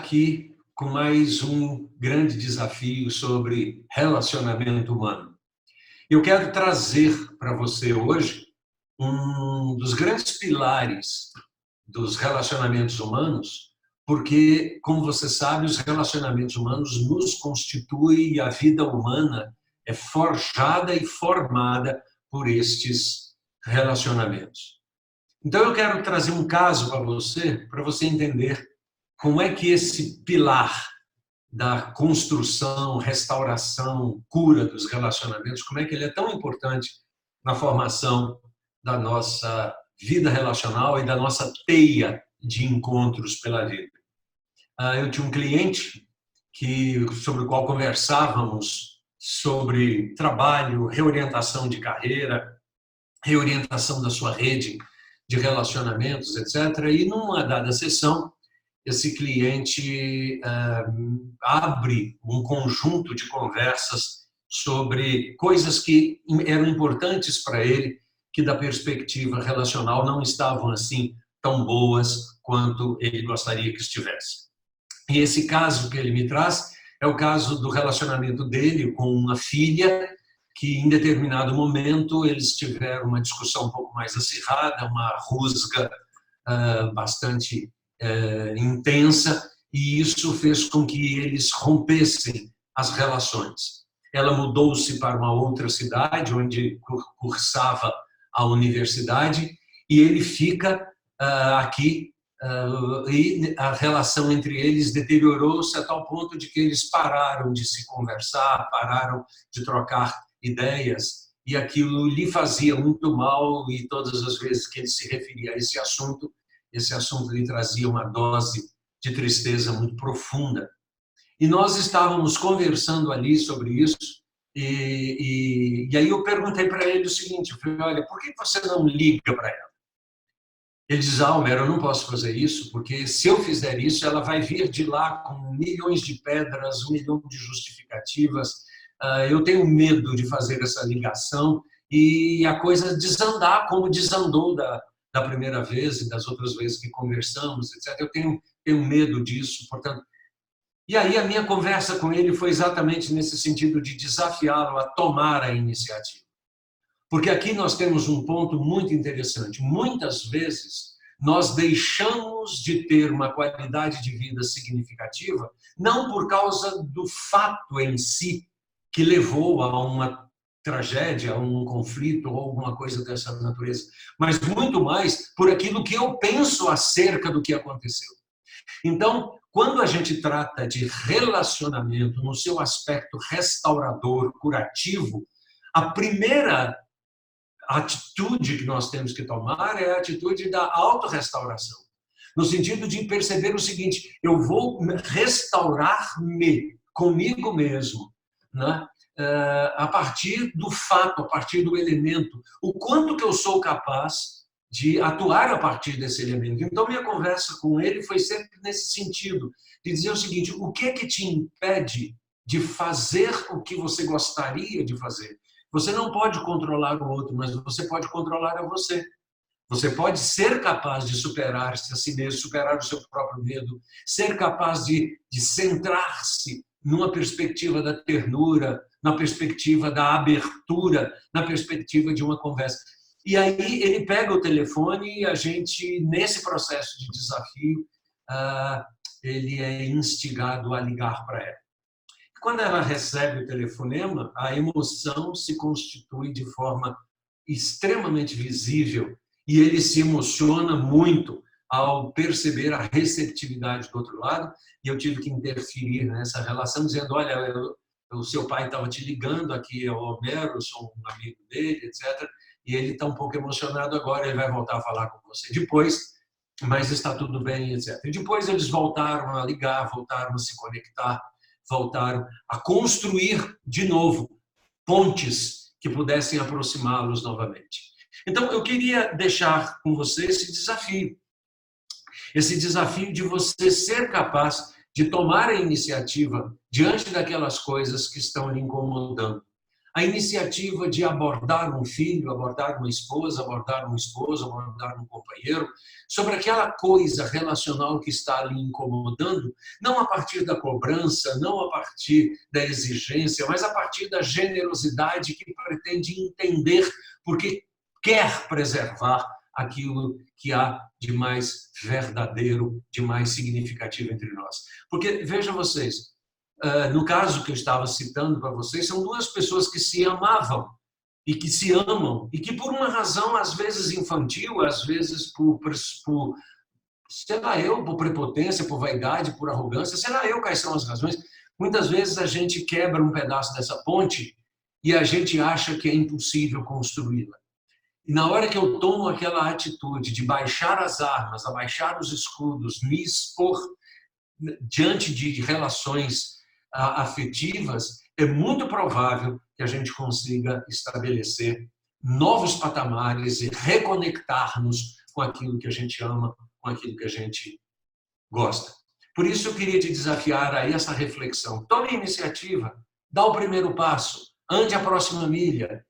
aqui com mais um grande desafio sobre relacionamento humano. Eu quero trazer para você hoje um dos grandes pilares dos relacionamentos humanos, porque, como você sabe, os relacionamentos humanos nos constituem e a vida humana é forjada e formada por estes relacionamentos. Então, eu quero trazer um caso para você entender como é que esse pilar da construção, restauração, cura dos relacionamentos, como é que ele é tão importante na formação da nossa vida relacional e da nossa teia de encontros pela vida. Eu tinha um cliente sobre o qual conversávamos sobre trabalho, reorientação de carreira, reorientação da sua rede de relacionamentos, etc. E numa dada sessão, esse cliente abre um conjunto de conversas sobre coisas que eram importantes para ele, que da perspectiva relacional não estavam assim tão boas quanto ele gostaria que estivesse. E esse caso que ele me traz é o caso do relacionamento dele com uma filha, que em determinado momento eles tiveram uma discussão um pouco mais acirrada, uma rusga bastante intensa, e isso fez com que eles rompessem as relações. Ela mudou-se para uma outra cidade, onde cursava a universidade, e ele fica aqui, e a relação entre eles deteriorou-se a tal ponto de que eles pararam de se conversar, pararam de trocar ideias, e aquilo lhe fazia muito mal, e todas as vezes que ele se referia a esse assunto lhe trazia uma dose de tristeza muito profunda. E nós estávamos conversando ali sobre isso, e aí eu perguntei para ele o seguinte, eu falei, olha, por que você não liga para ela? Ele diz, Albert, eu não posso fazer isso, porque se eu fizer isso, ela vai vir de lá com milhões de pedras, 1 milhão de justificativas, eu tenho medo de fazer essa ligação e a coisa desandar como desandou da primeira vez e das outras vezes que conversamos, etc. Eu tenho medo disso, portanto. E aí a minha conversa com ele foi exatamente nesse sentido de desafiá-lo a tomar a iniciativa. Porque aqui nós temos um ponto muito interessante. Muitas vezes nós deixamos de ter uma qualidade de vida significativa não por causa do fato em si que levou a uma tragédia, a um conflito ou alguma coisa dessa natureza, mas muito mais por aquilo que eu penso acerca do que aconteceu. Então, quando a gente trata de relacionamento no seu aspecto restaurador, curativo, a primeira atitude que nós temos que tomar é a atitude da autorrestauração, no sentido de perceber o seguinte, eu vou restaurar-me comigo mesmo, né? A partir do fato, a partir do elemento, o quanto que eu sou capaz de atuar a partir desse elemento. Então, minha conversa com ele foi sempre nesse sentido, de dizer o seguinte, o que é que te impede de fazer o que você gostaria de fazer? Você não pode controlar o outro, mas você pode controlar a você. Você pode ser capaz de superar-se a si mesmo, superar o seu próprio medo, ser capaz de centrar-se numa perspectiva da ternura, na perspectiva da abertura, na perspectiva de uma conversa. E aí ele pega o telefone e a gente, nesse processo de desafio, ele é instigado a ligar para ela. Quando ela recebe o telefonema, a emoção se constitui de forma extremamente visível e ele se emociona muito ao perceber a receptividade do outro lado, e eu tive que interferir nessa relação, dizendo, olha, o seu pai estava te ligando, aqui é o Homero, eu sou um amigo dele, etc., e ele está um pouco emocionado agora, ele vai voltar a falar com você depois, mas está tudo bem, etc. E depois eles voltaram a ligar, voltaram a se conectar, voltaram a construir de novo pontes que pudessem aproximá-los novamente. Então, eu queria deixar com você esse desafio de você ser capaz de tomar a iniciativa diante daquelas coisas que estão lhe incomodando. a iniciativa de abordar um filho, abordar uma esposa, abordar um esposo, abordar um companheiro, sobre aquela coisa relacional que está ali incomodando, não a partir da cobrança, não a partir da exigência, mas a partir da generosidade que pretende entender, porque quer preservar aquilo que há de mais verdadeiro, de mais significativo entre nós. Porque, vejam vocês, no caso que eu estava citando para vocês, são duas pessoas que se amavam e que se amam e que por uma razão às vezes infantil, às vezes sei lá eu, por prepotência, por vaidade, por arrogância, sei lá eu quais são as razões, muitas vezes a gente quebra um pedaço dessa ponte e a gente acha que é impossível construí-la. E na hora que eu tomo aquela atitude de baixar as armas, abaixar os escudos, me expor diante de relações afetivas, é muito provável que a gente consiga estabelecer novos patamares e reconectar-nos com aquilo que a gente ama, com aquilo que a gente gosta. Por isso eu queria te desafiar a essa reflexão. Tome a iniciativa, dá o primeiro passo, ande a próxima milha,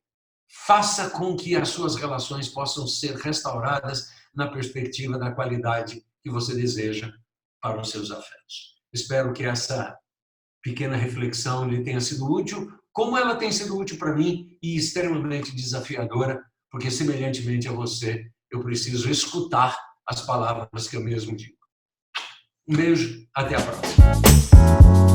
faça com que as suas relações possam ser restauradas na perspectiva da qualidade que você deseja para os seus afetos. Espero que essa pequena reflexão lhe tenha sido útil, como ela tem sido útil para mim e extremamente desafiadora, porque, semelhantemente a você, eu preciso escutar as palavras que eu mesmo digo. Um beijo, até a próxima.